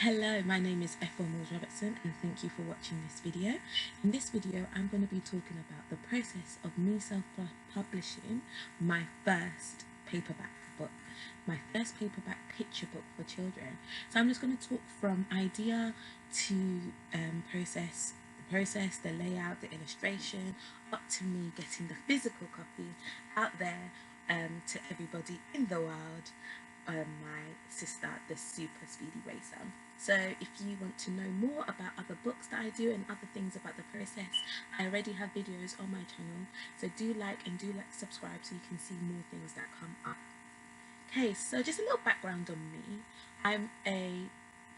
Hello, my name is Nab Mills-Robertson and thank you for watching this video. In this video I'm going to be talking about the process of me self-publishing my first paperback book, my first paperback picture book for children. So I'm just going to talk from idea to process, the layout, the illustration, up to me getting the physical copy out there to everybody in the world. My sister, the super speedy racer. So if you want to know more about other books that I do and other things about the process, I already have videos on my channel, so do like subscribe so you can see more things that come up. Okay, so just a little background on me. I'm a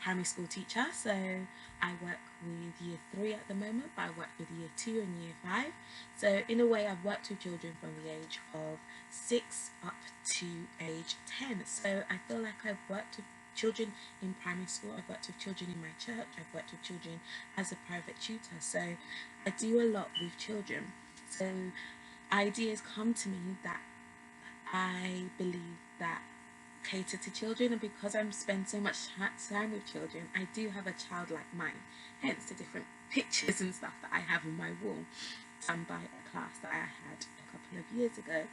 primary school teacher, so I work with year 3 at the moment, but I work with year 2 and year 5. So in a way I've worked with children from the age of 6 up to age 10. So I feel like I've worked with children in primary school, I've worked with children in my church, I've worked with children as a private tutor. So I do a lot with children. So ideas come to me that I believe that cater to children, and because I spend so much time with children, I do have a childlike mind, hence the different pictures and stuff that I have on my wall, done by a class that I had a couple of years ago.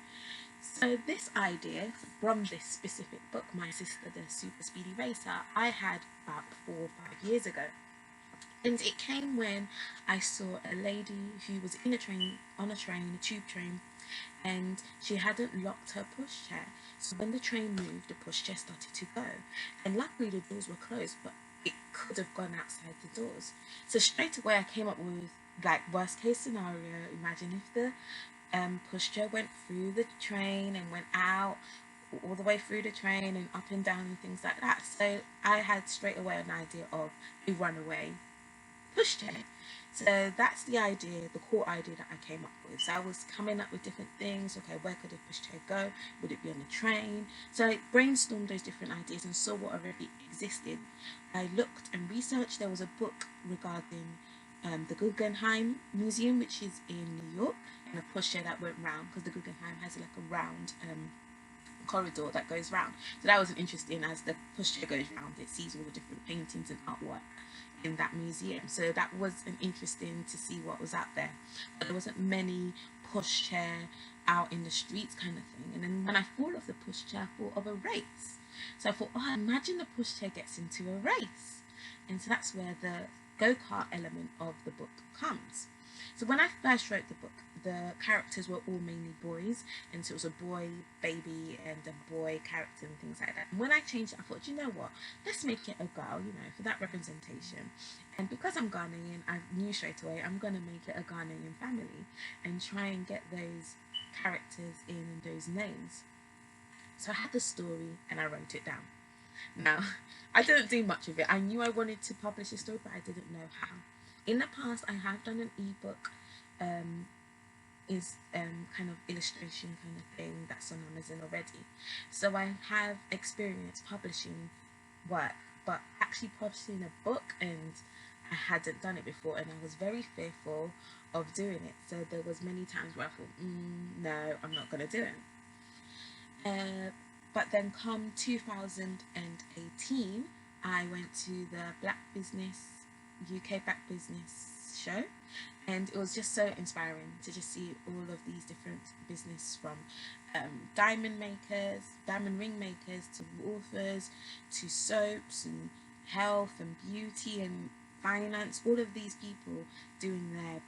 So this idea from this specific book, My Sister the Super Speedy Racer, I had about 4 or 5 years ago. And it came when I saw a lady who was in a tube train, and she hadn't locked her pushchair. So when the train moved, the pushchair started to go. And luckily the doors were closed, but it could have gone outside the doors. So straight away I came up with, like, worst case scenario. Imagine if the pushchair went through the train and went out all the way through the train and up and down and things like that. So I had straight away an idea of a runaway pushchair. So that's the idea, the core idea that I came up with. So I was coming up with different things. Okay, where could a pushchair go? Would it be on the train? So I brainstormed those different ideas and saw what already existed. I looked and researched. There was a book regarding the Guggenheim Museum, which is in New York, and a pushchair that went round, because the Guggenheim has like a round corridor that goes round. So that was interesting. As the pushchair goes round, it sees all the different paintings and artwork in that museum. So that was interesting to see what was out there. But there wasn't many pushchair out in the streets kind of thing. And then when I thought of the pushchair, I thought of a race. So I thought, oh, imagine the pushchair gets into a race. And so that's where the go-kart element of the book comes. So when I first wrote the book, the characters were all mainly boys, and so it was a boy baby and a boy character and things like that. And when I changed it, I thought, you know what, let's make it a girl, you know, for that representation. And because I'm Ghanaian, I knew straight away I'm going to make it a Ghanaian family and try and get those characters in those names. So I had the story and I wrote it down. Now, I didn't do much of it. I knew I wanted to publish a story, but I didn't know how. In the past, I have done an ebook, kind of illustration kind of thing that's on Amazon already. So I have experience publishing work, but actually publishing a book, and I hadn't done it before, and I was very fearful of doing it. So there was many times where I thought, no, I'm not going to do it. But then come 2018, I went to the UK Black Business show, and it was just so inspiring to just see all of these different business, from diamond ring makers, to authors, to soaps and health and beauty and finance, all of these people doing their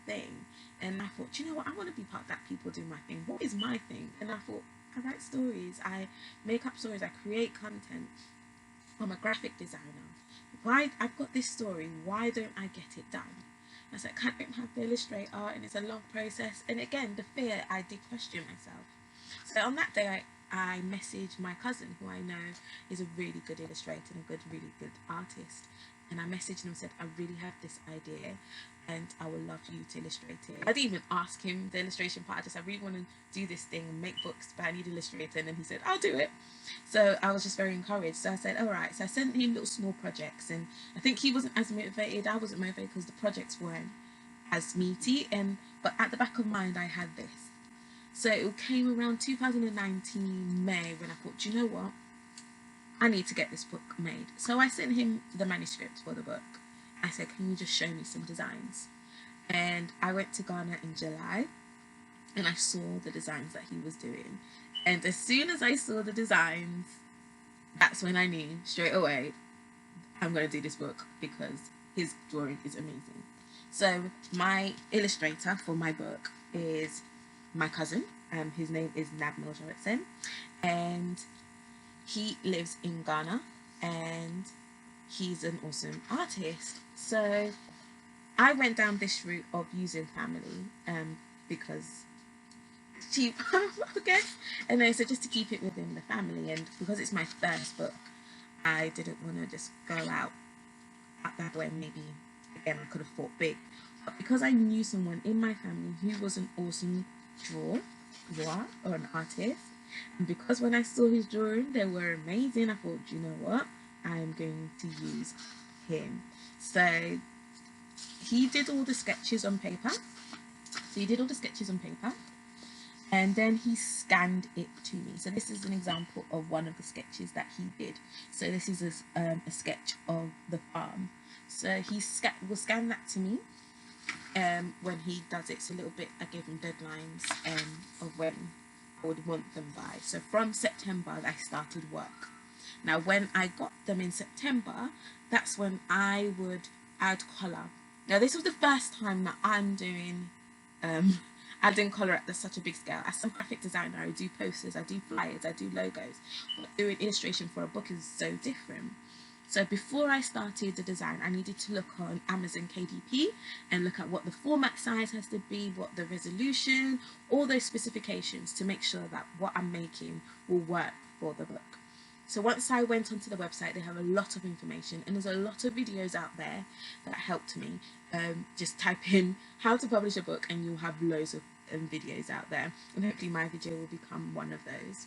thing. And I thought, you know what, I want to be part of that, people doing my thing. What is my thing? And I thought, I write stories, I make up stories, I create content. I'm a graphic designer. Why, I've got this story, why don't I get it done? I said, I don't have the Illustrator, and it's a long process. And again, the fear, I did question myself. So on that day, I messaged my cousin, who I know is a really good illustrator and a really good artist. And I messaged him and said, I really have this idea and I would love you to illustrate it. I didn't even ask him the illustration part. I really want to do this thing and make books, but I need an illustrator. And then he said, I'll do it. So I was just very encouraged. So I said, all right. So I sent him little small projects, and I think he wasn't as motivated. I wasn't motivated because the projects weren't as meaty. But at the back of mind, I had this. So it came around 2019 May when I thought, you know what? I need to get this book made. So I sent him the manuscript for the book. I said, can you just show me some designs? And I went to Ghana in July and I saw the designs that he was doing. And as soon as I saw the designs, that's when I knew straight away, I'm going to do this book because his drawing is amazing. So my illustrator for my book is my cousin. His name is Nab Mills-Robertson, and he lives in Ghana, and he's an awesome artist. So I went down this route of using family because it's cheap, I guess. And then so just to keep it within the family, and because it's my first book, I didn't want to just go out that way. Maybe again I could have thought big, but because I knew someone in my family who was an awesome drawer or an artist, and because when I saw his drawing they were amazing, I thought, you know what, I am going to use him. So he did all the sketches on paper. And then he scanned it to me. So this is an example of one of the sketches that he did. So this is a sketch of the farm. So he will scan that to me when he does it. So a little bit, I gave him deadlines of when I would want them by. So from September, I started work. Now, when I got them in September, that's when I would add colour. Now, this was the first time that I'm doing adding colour at such a big scale. As a graphic designer, I do posters, I do flyers, I do logos. But doing illustration for a book is so different. So before I started the design, I needed to look on Amazon KDP and look at what the format size has to be, what the resolution, all those specifications to make sure that what I'm making will work for the book. So once I went onto the website, they have a lot of information, and there's a lot of videos out there that helped me. Just type in how to publish a book and you'll have loads of videos out there, and hopefully my video will become one of those.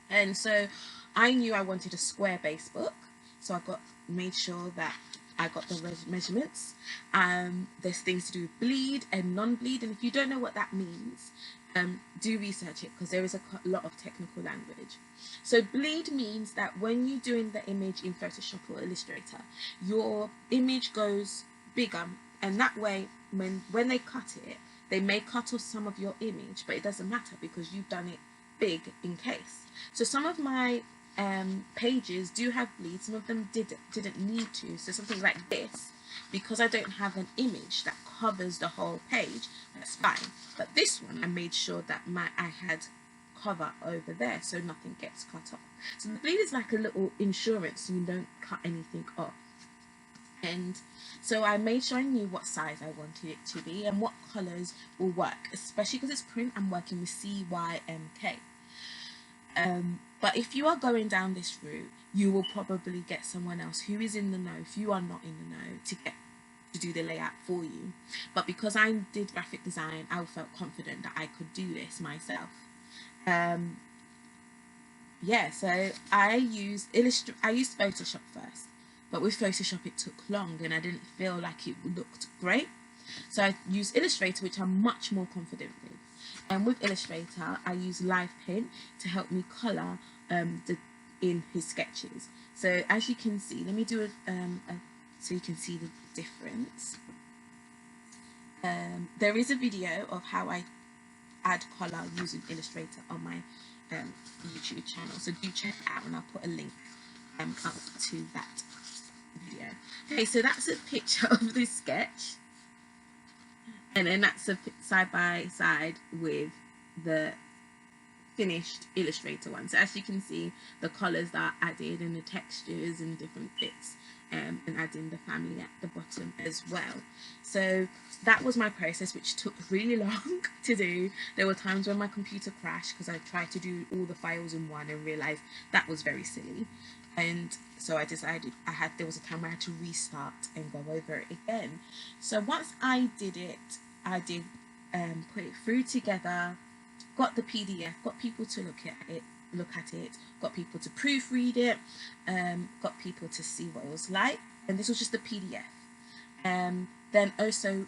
And so I knew I wanted a square base book, so made sure that I got the measurements. There's things to do with bleed and non-bleed, and if you don't know what that means, do research it, because there is a lot of technical language. So bleed means that when you're doing the image in Photoshop or Illustrator, your image goes bigger, and that way when they cut it, they may cut off some of your image, but it doesn't matter because you've done it big in case. So some of my pages do have bleed, some of them didn't need to. So something like this, because I don't have an image that covers the whole page, that's fine. But this one, I made sure that I had cover over there so nothing gets cut off. So the bleed is like a little insurance so you don't cut anything off. And so I made sure I knew what size I wanted it to be and what colours will work, especially because it's print. I'm working with CYMK. But if you are going down this route, you will probably get someone else who is in the know, if you are not in the know, to do the layout for you. But because I did graphic design, I felt confident that I could do this myself. Yeah, so I used Photoshop first, but with Photoshop it took long and I didn't feel like it looked great. So I used Illustrator, which I'm much more confident with. And with Illustrator, I use Live Pen to help me colour in his sketches. So as you can see, let me do so you can see the difference. There is a video of how I add colour using Illustrator on my YouTube channel, so do check it out, and I'll put a link up to that video. Okay, so that's a picture of this sketch, and then that's a side by side with the finished Illustrator one. So as you can see, the colours that are added and the textures and different bits, and adding the family at the bottom as well. So that was my process, which took really long to do. There were times when my computer crashed because I tried to do all the files in one and realised that was very silly. And so I decided there was a time where I had to restart and go over it again. So once I did it, I did put it through together, got the PDF, got people to look at it, got people to proofread it, got people to see what it was like, and this was just the PDF. Then also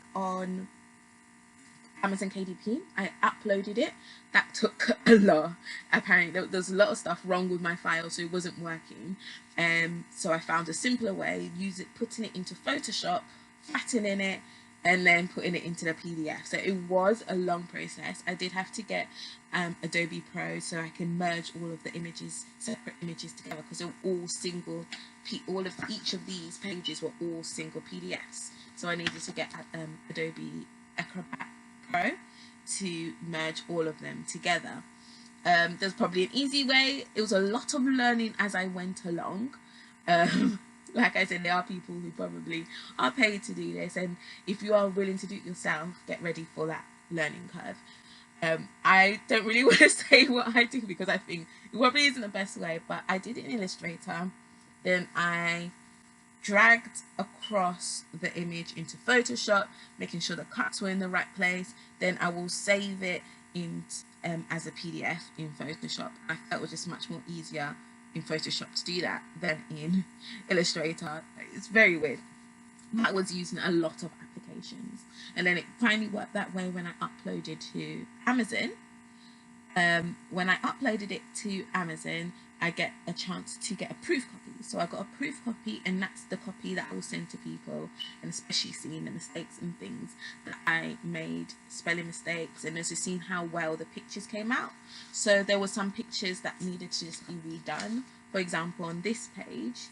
Amazon KDP. I uploaded it. That took a lot. Apparently there's a lot of stuff wrong with my file, so it wasn't working. So I found a simpler way, putting it into Photoshop, flattening it, and then putting it into the PDF. So it was a long process. I did have to get Adobe Pro so I can merge all of the images, separate images together, because they're all single. Each of these pages were all single PDFs. So I needed to get Adobe Acrobat Pro to merge all of them together. There's probably an easy way. It was a lot of learning as I went along. Like I said, there are people who probably are paid to do this, and if you are willing to do it yourself, get ready for that learning curve. I don't really want to say what I do because I think it probably isn't the best way, but I did it in Illustrator. Then I dragged across the image into Photoshop, making sure the cuts were in the right place. Then I will save it in as a PDF in Photoshop. I felt it was just much more easier in Photoshop to do that than in Illustrator. It's very weird. I was using a lot of applications, and then it finally worked that way when I uploaded to Amazon. When I uploaded it to Amazon, I get a chance to get a proof copy. So I got a proof copy, and that's the copy that I will send to people, and especially seeing the mistakes and things that I made, spelling mistakes, and also seeing how well the pictures came out. So there were some pictures that needed to just be redone. For example, on this page,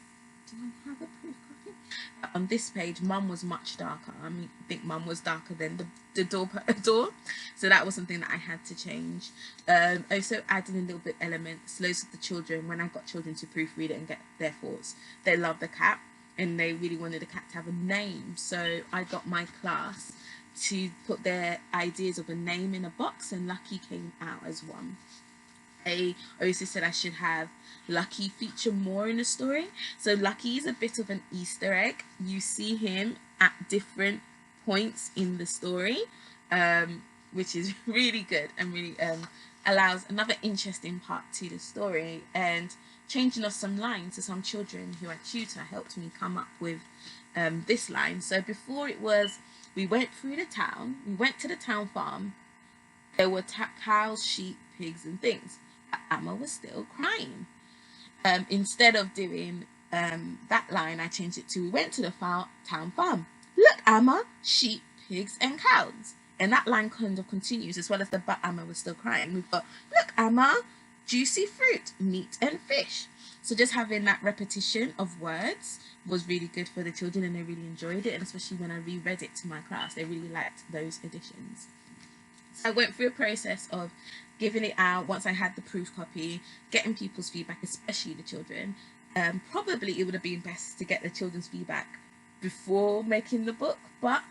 do I have a proof copy? On this page, Mum was much darker. I think Mum was darker than the door. So that was something that I had to change. Also adding a little bit elements. Loads of the children, when I got children to proofread it and get their thoughts, they love the cat, and they really wanted the cat to have a name. So I got my class to put their ideas of a name in a box, and Lucky came out as one. I also said I should have Lucky feature more in the story. So Lucky is a bit of an Easter egg. You see him at different points in the story, which is really good and really allows another interesting part to the story, and changing of some lines. So some children who I tutor helped me come up with this line. So before it was, we went through the town, we went to the town farm, there were cows, sheep, pigs and things. Amma was still crying. Instead of doing that line, I changed it to, we went to the town farm. Look, Amma, sheep, pigs and cows. And that line kind of continues, as well as the but Amma was still crying. We've got, look, Amma, juicy fruit, meat and fish. So just having that repetition of words was really good for the children, and they really enjoyed it. And especially when I reread it to my class, they really liked those additions. So I went through a process of giving it out once I had the proof copy, getting people's feedback, especially the children. Probably it would have been best to get the children's feedback before making the book, but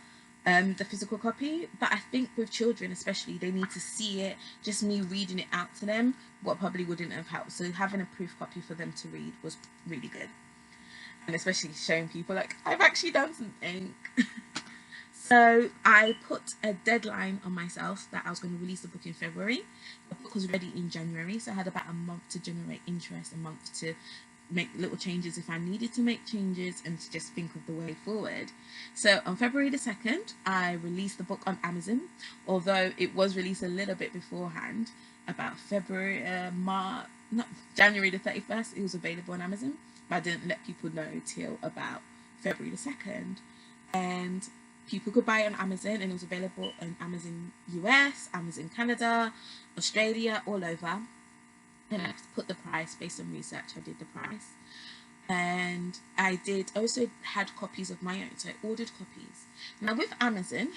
the physical copy. But I think with children especially, they need to see it. Just me reading it out to them, what probably wouldn't have helped. So having a proof copy for them to read was really good. And especially showing people, like, I've actually done something. So I put a deadline on myself that I was going to release the book in February. The book was ready in January, so I had about a month to generate interest, a month to make little changes if I needed to make changes, and to just think of the way forward. So on February the 2nd, I released the book on Amazon, although it was released a little bit beforehand, about January the 31st, it was available on Amazon, but I didn't let people know till about February the 2nd. And people could buy it on Amazon, and it was available on Amazon US, Amazon Canada, Australia, all over. And I put the price based on research. I did the price, and I also had copies of my own, so I ordered copies. Now with Amazon,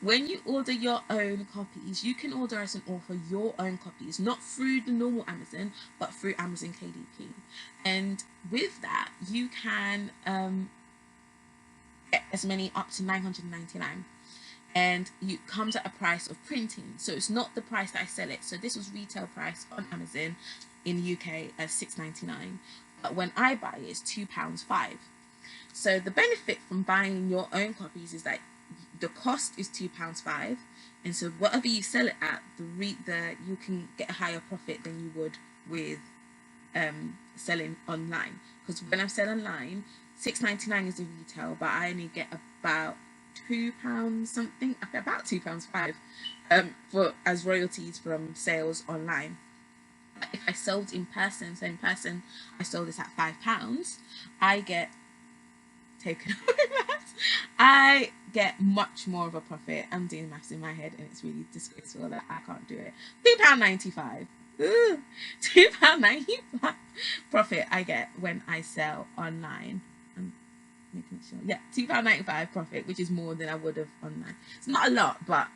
when you order your own copies, you can order as an author your own copies, not through the normal Amazon, but through Amazon KDP. And with that, you can get as many up to $9.99, and it comes at a price of printing, so it's not the price that I sell it. So this was retail price on Amazon in the UK as $6.99, but when I buy it, it's £2.05. So the benefit from buying your own copies is that the cost is £2.05, and so whatever you sell it at, you can get a higher profit than you would with selling online. Because when I sell online, $6.99 is the retail, but I only get about £2 something, about £2.5, for as royalties from sales online. If I sold in person, so in person I sold this at £5, I get taken away that. I get much more of a profit. I'm doing maths in my head and it's really disgraceful that I can't do it. £2.95. Ooh, £2.95 profit I get when I sell online. I'm making sure. Yeah, £2.95 profit, which is more than I would have online. It's not a lot, but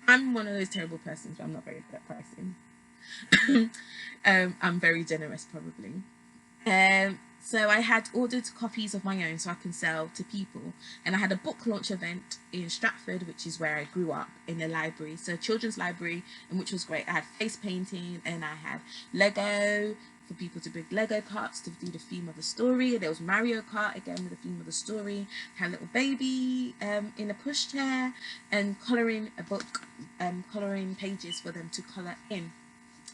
I'm one of those terrible persons where I'm not very good at pricing. I'm very generous probably. So I had ordered copies of my own so I can sell to people, and I had a book launch event in Stratford, which is where I grew up, in the library, so a children's library, and which was great. I had face painting and I had Lego for people to bring Lego parts to do the theme of the story. There was Mario Kart again with the theme of the story. I had a little baby in a pushchair, and colouring a book, colouring pages for them to colour in.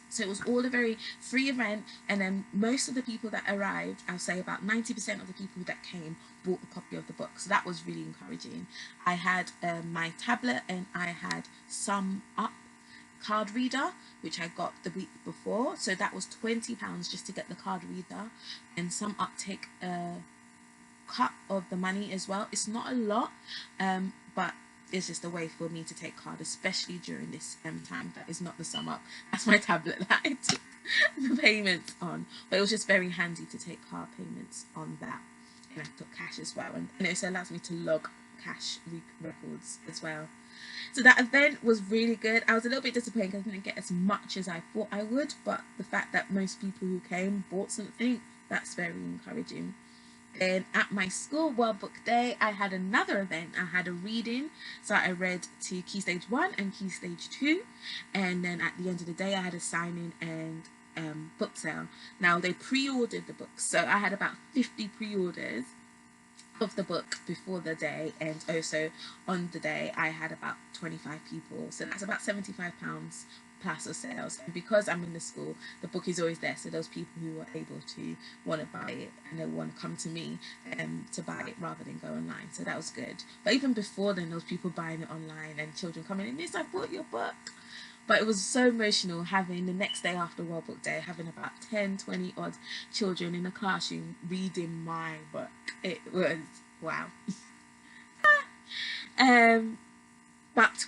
So it was all a very free event, and then most of the people that arrived, I'll say about 90% of the people that came bought a copy of the book. So that was really encouraging. I had my tablet and I had Sum Up card reader, which I got the week before. So that was £20 just to get the card reader, and Sum Up take a cut of the money as well. It's not a lot, but it's just a way for me to take card, especially during this time. That is not the Sum Up. That's my tablet that I took the payments on. But it was just very handy to take card payments on that. And I took cash as well. And it also allows me to log cash records as well. So that event was really good. I was a little bit disappointed because I didn't get as much as I thought I would. But the fact that most people who came bought something, that's very encouraging. Then at my school World Book Day, I had another event. I had a reading, so I read to Key Stage 1 and Key Stage 2, and then at the end of the day I had a signing and book sale. Now they pre-ordered the books, so I had about 50 pre-orders of the book before the day, and also on the day I had about 25 people, so that's about £75 plus of sales. And because I'm in the school, the book is always there, so those people who are able to want to buy it and they want to come to me to buy it rather than go online, so that was good. But even before then, those people buying it online and children coming in, "Miss, I bought your book." But it was so emotional having the next day after World Book Day, having about 10-20 odd children in a classroom reading my book. It was wow. But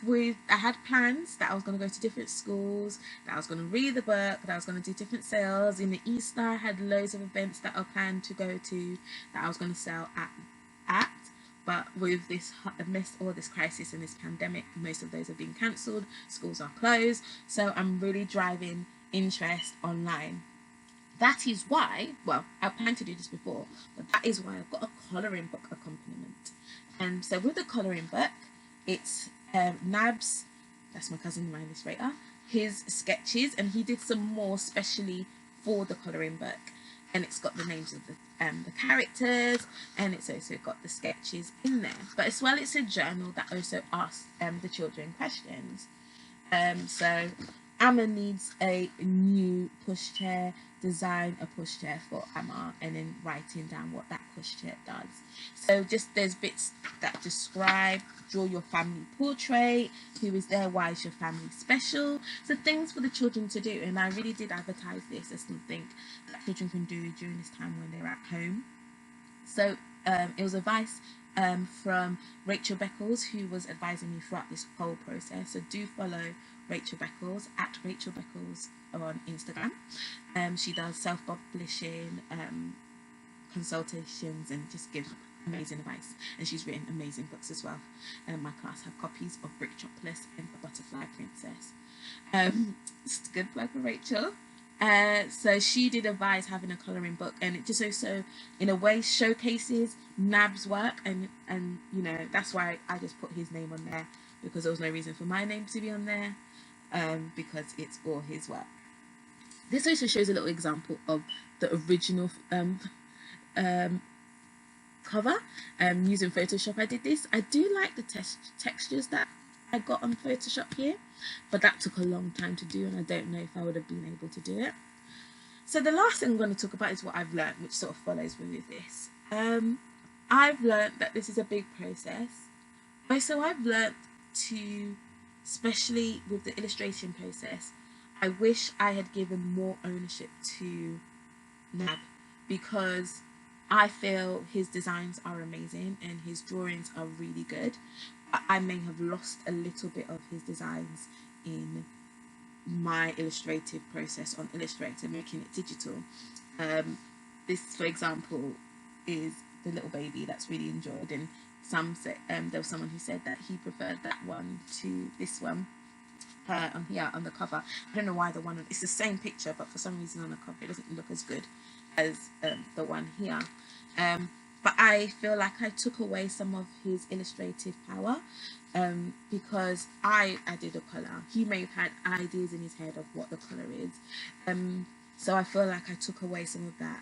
I had plans that I was going to go to different schools, that I was going to read the book, that I was going to do different sales. In the Easter, I had loads of events that I planned to go to, that I was going to sell at. But with this mess, or this crisis and this pandemic, most of those have been cancelled. Schools are closed. So I'm really driving interest online. That is why, well, I planned to do this before, but that is why I've got a colouring book accompaniment. And so with the colouring book, it's Nab's, that's my cousin, my illustrator, his sketches, and he did some more specially for the colouring book, and it's got the names of the characters, and it's also got the sketches in there. But as well, it's a journal that also asks the children questions. So Amma needs a new pushchair, design a pushchair for Amma, and then writing down what that pushchair does. So just there's bits that describe, draw your family portrait, who is there, why is your family special, so things for the children to do. And I really did advertise this as something that children can do during this time when they're at home. So it was advice from Rachel Beckles, who was advising me throughout this whole process. So do follow Rachel Beckles at Rachel Beckles on Instagram. She does self-publishing consultations and just gives amazing advice, and she's written amazing books as well. My class have copies of Brick Chopless and The Butterfly Princess. It's a good plug for Rachel. So she did advise having a colouring book, and it just also in a way showcases Nab's work, and you know, that's why I just put his name on there, because there was no reason for my name to be on there, because it's all his work. This also shows a little example of the original cover using Photoshop. I did this. I do like the textures that I got on Photoshop here, but that took a long time to do, and I don't know if I would have been able to do it. So the last thing I'm going to talk about is what I've learned, which sort of follows with this. I've learned that this is a big process, Also, I've learnt to, especially with the illustration process, I wish I had given more ownership to Nab, because I feel his designs are amazing and his drawings are really good. I may have lost a little bit of his designs in my illustrative process on Illustrator, making it digital. This, for example, is the little baby that's really enjoyed, and some said, there was someone who said that he preferred that one to this one on here on the cover. I don't know why the one it's the same picture, but for some reason on the cover it doesn't look as good as the one here. But I feel like I took away some of his illustrative power, because I added a colour. He may have had ideas in his head of what the colour is, so I feel like I took away some of that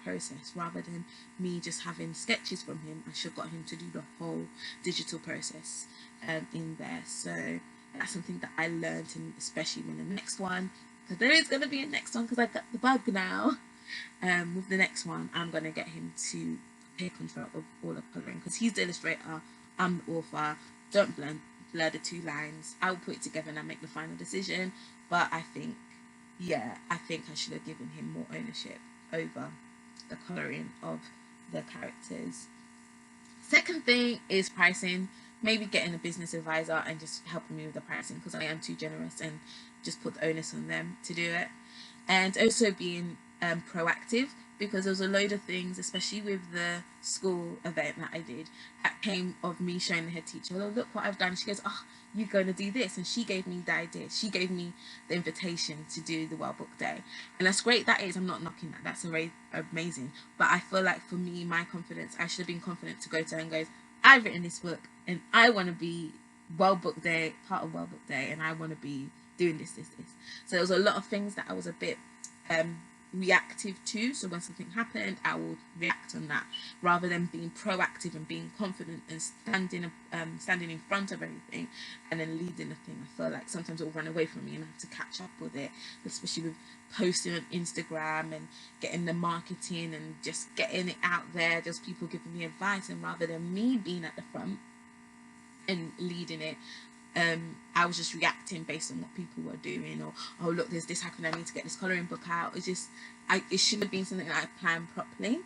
process. Rather than me just having sketches from him, I should have got him to do the whole digital process in there. So that's something that I learned, and especially in the next one, because there is going to be a next one, because I got the bug now. With the next one, I'm going to get him to take control of all the colouring, because he's the illustrator, I'm the author. Don't blur the two lines. I will put it together and I make the final decision. But I think, yeah, I think I should have given him more ownership over the colouring of the characters. Second thing is pricing. Maybe getting a business advisor and just helping me with the pricing, because I am too generous, and just put the onus on them to do it. And also being proactive, because there was a load of things, especially with the school event that I did, that came of me showing the head teacher, oh, look what I've done. She goes, oh, you're going to do this. And she gave me the idea. She gave me the invitation to do the Well Book Day. And that's great. That is, I'm not knocking that. That's amazing. But I feel like for me, my confidence, I should have been confident to go to her and go, I've written this book and I want to be Well Book Day, part of Well Book Day, and I want to be doing this. So there was a lot of things that I was a bit reactive to. So when something happened, I would react on that, rather than being proactive and being confident and standing in front of everything and then leading the thing. I feel like sometimes it will run away from me and I have to catch up with it, especially with posting on Instagram and getting the marketing and just getting it out there, just people giving me advice, and rather than me being at the front and leading it, I was just reacting based on what people were doing, or oh look, there's this happening, I need to get this colouring book out. It's just, it should have been something that I planned properly.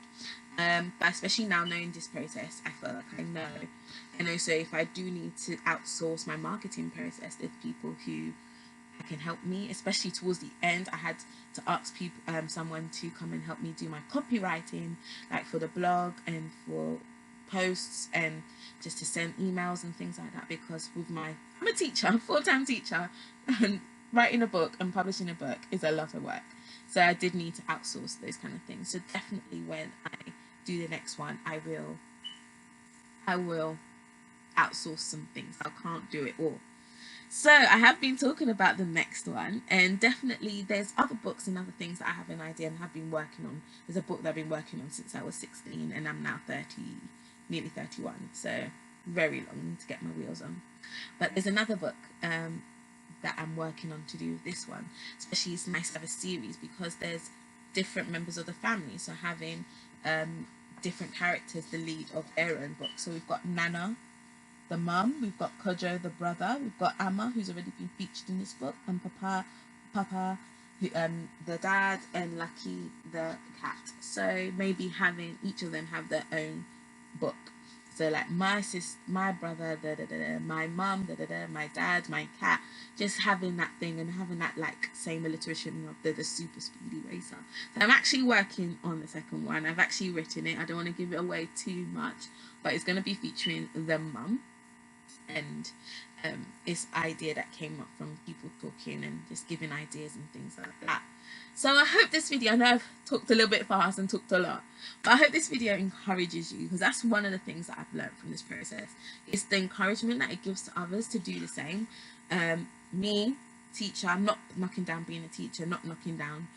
But especially now knowing this process, I feel like I know. And also, if I do need to outsource my marketing process, there's people who can help me. Especially towards the end, I had to ask people, someone to come and help me do my copywriting, like for the blog and for posts, and just to send emails and things like that, because with I'm a teacher, full-time teacher, and writing a book and publishing a book is a lot of work. So I did need to outsource those kind of things. So definitely when I do the next one, I will outsource some things. I can't do it all. So I have been talking about the next one, and definitely there's other books and other things that I have an idea and have been working on. There's a book that I've been working on since I was 16, and I'm now 30, nearly 31, so very long to get my wheels on. But there's another book that I'm working on to do with this one. Especially it's nice to have a series, because there's different members of the family, so having different characters the lead of their own book. So we've got Nana, the mum, we've got Kojo, the brother, we've got Amma, who's already been featured in this book, and Papa, who, the dad, and Lucky, the cat. So maybe having each of them have their own book. So like my brother, my mum, my dad, my cat, just having that thing and having that like same alliteration of the super speedy racer. So I'm actually working on the second one. I've actually written it. I don't want to give it away too much, but it's going to be featuring the mum, and this idea that came up from people talking and just giving ideas and things like that. So I hope this video, I know I've talked a little bit fast and talked a lot, but I hope this video encourages you, because that's one of the things that I've learned from this process. It's the encouragement that it gives to others to do the same. Me, teacher, I'm not knocking down being a teacher, not knocking down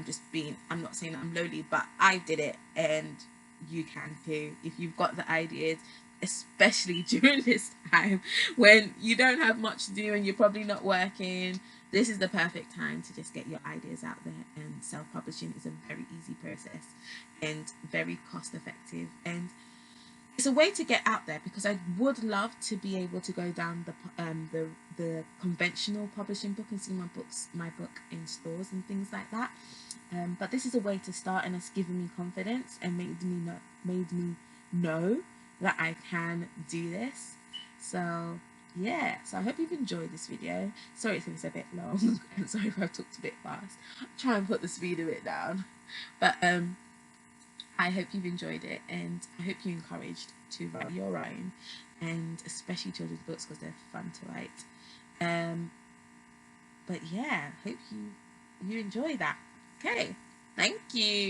just being, I'm not saying that I'm lowly, but I did it, and you can too if you've got the ideas, especially during this time when you don't have much to do and you're probably not working. This is the perfect time to just get your ideas out there, and self-publishing is a very easy process and very cost effective, and it's a way to get out there, because I would love to be able to go down the conventional publishing book and see my book in stores and things like that. But this is a way to start, and it's given me confidence and made me know that I can do this. So yeah, so I hope you've enjoyed this video. Sorry if it's a bit long and sorry if I've talked a bit fast. I'll try and put the speed of it down. But I hope you've enjoyed it, and I hope you're encouraged to write your own, and especially children's books, because they're fun to write. But yeah, hope you enjoy that. Okay, thank you.